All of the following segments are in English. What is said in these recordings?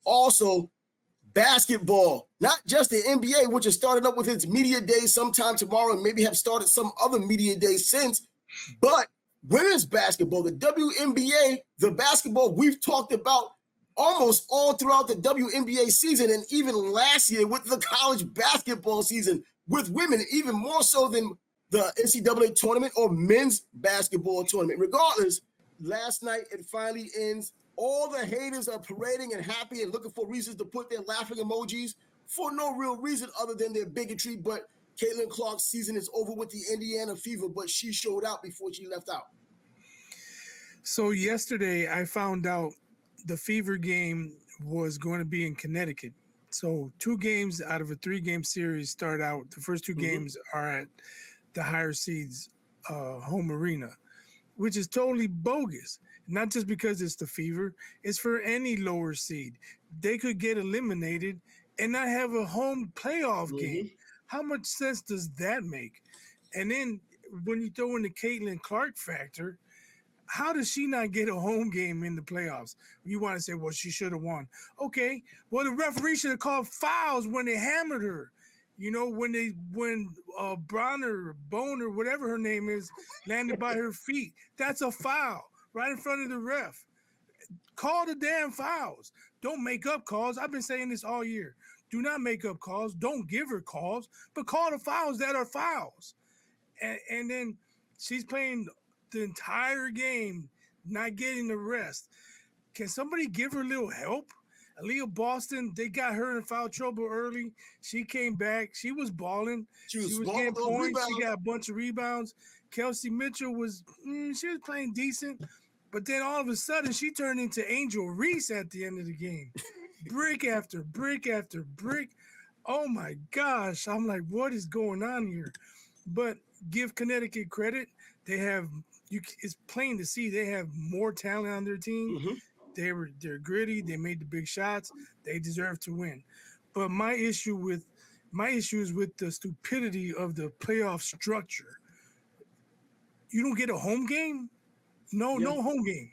also basketball, not just the NBA, which has started up with its media day sometime tomorrow and maybe have started some other media days since, but women's basketball, the WNBA, the basketball we've talked about almost all throughout the WNBA season, and even last year with the college basketball season with women, even more so than the NCAA tournament or men's basketball tournament. Regardless, last night it finally ends. All the haters are parading and happy and looking for reasons to put their laughing emojis for no real reason other than their bigotry. But Caitlin Clark's season is over with the Indiana Fever, but she showed out before she left out. So yesterday I found out the Fever game was going to be in Connecticut. So 2 games out of a 3-game series start out. The first 2 games are at the higher seeds home arena, which is totally bogus. Not just because it's the Fever, it's for any lower seed. They could get eliminated and not have a home playoff game. How much sense does that make? And then when you throw in the Caitlin Clark factor, how does she not get a home game in the playoffs? You want to say, well, she should have won. Okay, well, the referee should have called fouls when they hammered her. You know, when Boner, whatever her name is, landed by her feet. That's a foul right in front of the ref. Call the damn fouls. Don't make up calls. I've been saying this all year. Do not make up calls. Don't give her calls, but call the fouls that are fouls. And then she's playing the entire game, not getting the rest. Can somebody give her a little help? Aaliyah Boston, they got her in foul trouble early. She came back. She was balling. She was getting points. She got a bunch of rebounds. Kelsey Mitchell she was playing decent. But then all of a sudden, she turned into Angel Reese at the end of the game. Brick after brick after brick. Oh, my gosh. I'm like, what is going on here? But give Connecticut credit. They have it's plain to see they have more talent on their team. They're gritty. They made the big shots. They deserve to win. But my issue is with the stupidity of the playoff structure. You don't get a home game? No home game.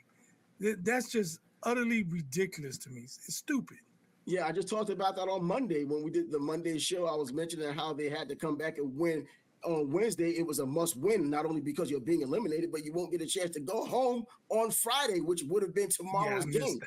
That's just utterly ridiculous to me. It's stupid. Yeah, I just talked about that on Monday when we did the Monday show. I was mentioning how they had to come back and win. On Wednesday, it was a must-win, not only because you're being eliminated, but you won't get a chance to go home on Friday, which would have been tomorrow's game.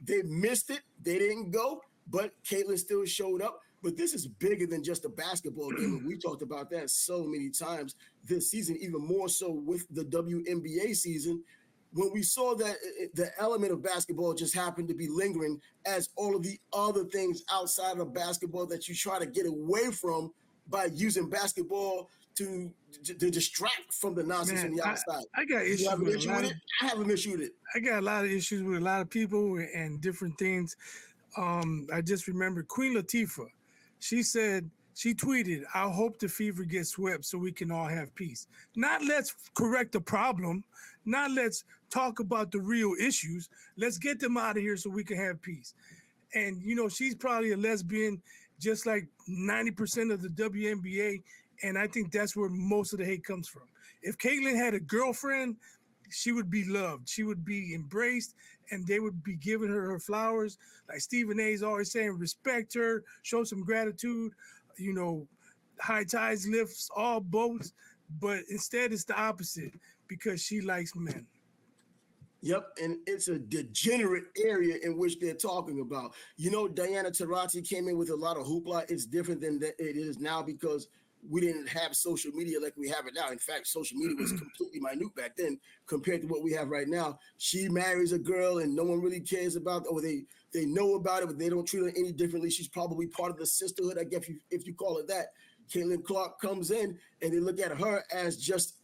They missed it. They didn't go, but Caitlin still showed up. But this is bigger than just a basketball game. We talked about that so many times this season, even more so with the WNBA season, when we saw that the element of basketball just happened to be lingering as all of the other things outside of basketball that you try to get away from by using basketball to distract from the nonsense on the outside. I got issues with it. I have an issue with it. I got a lot of issues with a lot of people and different things. I just remember Queen Latifah. She tweeted, I hope the Fever gets swept so we can all have peace. Not let's correct the problem. Not let's talk about the real issues. Let's get them out of here so we can have peace. And, you know, she's probably a lesbian, just like 90% of the WNBA. And I think that's where most of the hate comes from. If Caitlin had a girlfriend, she would be loved. She would be embraced, and they would be giving her flowers. Like Stephen A. is always saying, respect her, show some gratitude. You know, high tides lifts all boats. But instead, it's the opposite because she likes men. Yep, and it's a degenerate area in which they're talking about. You know, Diana Taurasi came in with a lot of hoopla. It's different than it is now because we didn't have social media like we have it now. In fact, social media was completely minute back then compared to what we have right now. She marries a girl and no one really cares about, or they know about it, but they don't treat her any differently. She's probably part of the sisterhood, I guess, if you call it that. Caitlin Clark comes in and they look at her as just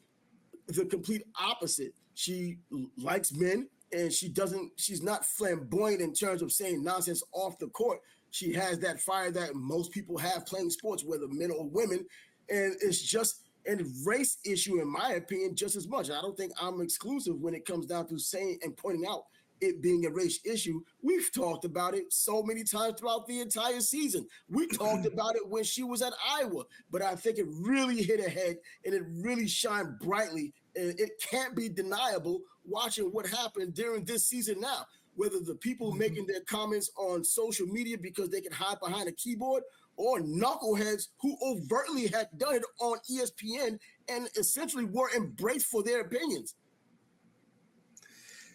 the complete opposite. She likes men and she's not flamboyant in terms of saying nonsense off the court. She has that fire that most people have playing sports, whether men or women. And it's just a race issue, in my opinion, just as much. I don't think I'm exclusive when it comes down to saying and pointing out it being a race issue. We've talked about it so many times throughout the entire season. We talked about it when she was at Iowa, but I think it really hit ahead and it really shined brightly. And it can't be deniable watching what happened during this season now. whether the people making their comments on social media because they can hide behind a keyboard, or knuckleheads who overtly had done it on ESPN and essentially were embraced for their opinions.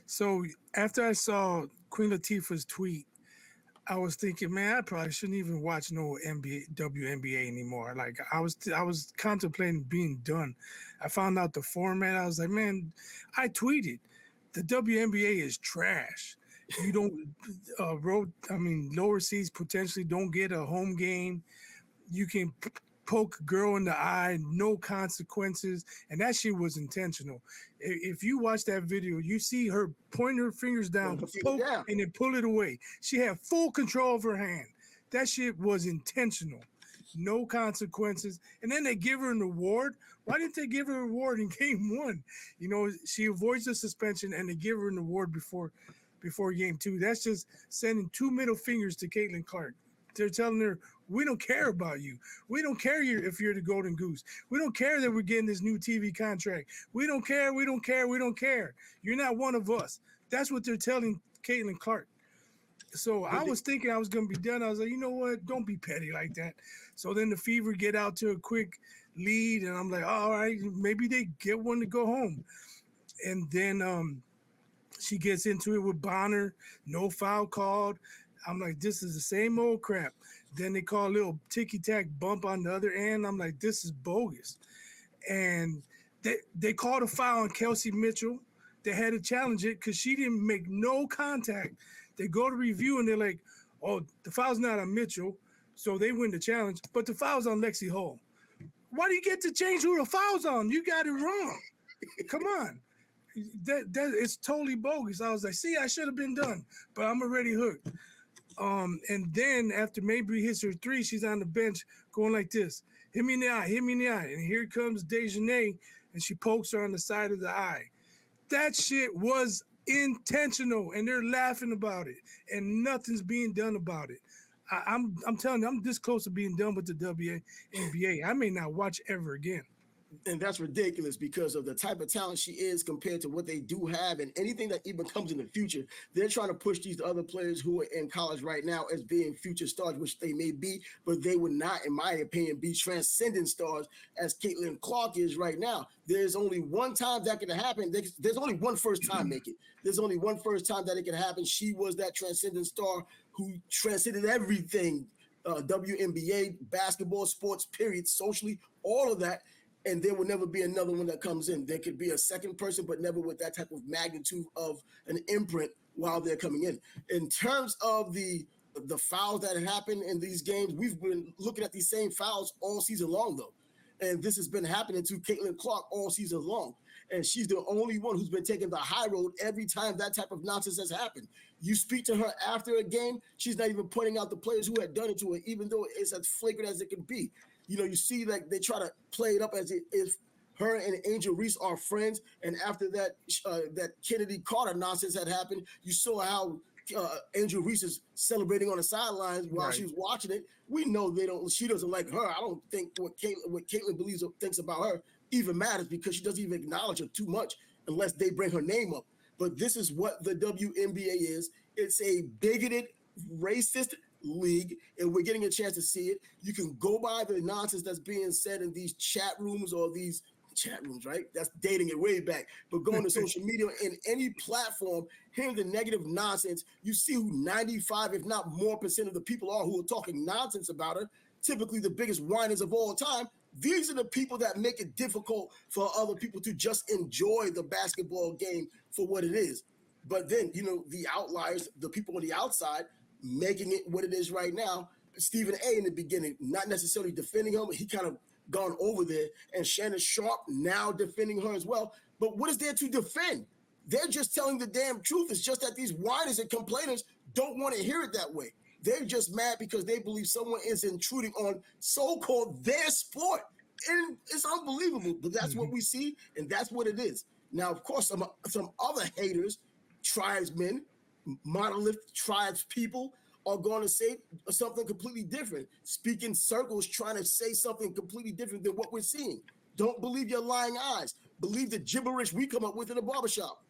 So after I saw Queen Latifah's tweet, I was thinking, man, I probably shouldn't even watch no WNBA anymore. Like I was contemplating being done. I found out the format. I was like, man, I tweeted, the WNBA is trash. You don't lower seeds potentially don't get a home game. You can poke a girl in the eye, no consequences, and that shit was intentional. If you watch that video, you see her point her fingers down, poke, and then pull it away. She had full control of her hand. That shit was intentional. No consequences. And then they give her an award. Why didn't they give her an award in game one? You know, she avoids the suspension and they give her an award before game two. That's just sending two middle fingers to Caitlin Clark. They're telling her, we don't care about you. We don't care if you're the golden goose. We don't care that we're getting this new TV contract. We don't care. We don't care. We don't care. You're not one of us. That's what they're telling Caitlin Clark. So I was thinking I was going to be done. I was like, you know what? Don't be petty like that. So then the Fever get out to a quick lead, and I'm like, all right, maybe they get one to go home. And then she gets into it with Bonner, no foul called. I'm like, this is the same old crap. Then they call a little ticky-tack bump on the other end. I'm like, this is bogus. And they called a foul on Kelsey Mitchell. They had to challenge it because she didn't make no contact. They go to review, and they're like, oh, the foul's not on Mitchell, so they win the challenge, but the foul's on Lexi Hull. Why do you get to change who the foul's on? You got it wrong. Come on. That it's totally bogus. I was like, see, I should have been done, but I'm already hooked. And then after Mabry hits her three, she's on the bench going like this, hit me in the eye, hit me in the eye. And here comes Dejanay, and she pokes her on the side of the eye. That shit was intentional, and they're laughing about it, and nothing's being done about it. I'm telling you, I'm this close to being done with the WNBA. I may not watch ever again. And that's ridiculous because of the type of talent she is compared to what they do have, and anything that even comes in the future. They're trying to push these other players who are in college right now as being future stars, which they may be, but they would not, in my opinion, be transcendent stars as Caitlin Clark is right now. There's only one time that can happen. There's only one first time make it. There's only one first time that it can happen. She was that transcendent star who transcended everything, WNBA, basketball, sports, period, socially, all of that. And there will never be another one that comes in. There could be a second person, but never with that type of magnitude of an imprint while they're coming in. In terms of the fouls that happen in these games, we've been looking at these same fouls all season long, though. And this has been happening to Caitlin Clark all season long. And she's the only one who's been taking the high road every time that type of nonsense has happened. You speak to her after a game, she's not even pointing out the players who had done it to her, even though it's as flagrant as it can be. You know, you see like they try to play it up as if her and Angel Reese are friends. And after that, that Kennedy Carter nonsense had happened, you saw how Angel Reese is celebrating on the sidelines while she was watching it. We know she doesn't like her. I don't think what Caitlin believes or thinks about her even matters because she doesn't even acknowledge her too much unless they bring her name up. But this is what the WNBA is. It's a bigoted, racist league, and we're getting a chance to see it. You can go by the nonsense that's being said in these chat rooms or these chat rooms, right? That's dating it way back. But going to social media in any platform, hearing the negative nonsense, you see who 95, if not more percent of the people are who are talking nonsense about her, typically the biggest whiners of all time. These are the people that make it difficult for other people to just enjoy the basketball game for what it is. But then, you know, the outliers, the people on the outside, making it what it is right now. Stephen A. in the beginning, not necessarily defending him. He kind of gone over there. And Shannon Sharp now defending her as well. But what is there to defend? They're just telling the damn truth. It's just that these whiners and complainers don't want to hear it that way. They're just mad because they believe someone is intruding on so-called their sport. And it's unbelievable. But that's what we see, and that's what it is. Now, of course, some other haters, tribesmen, monolith tribes people are going to say something completely different, speak in circles, trying to say something completely different than what we're seeing. Don't believe your lying eyes. Believe the gibberish we come up with in the barbershop.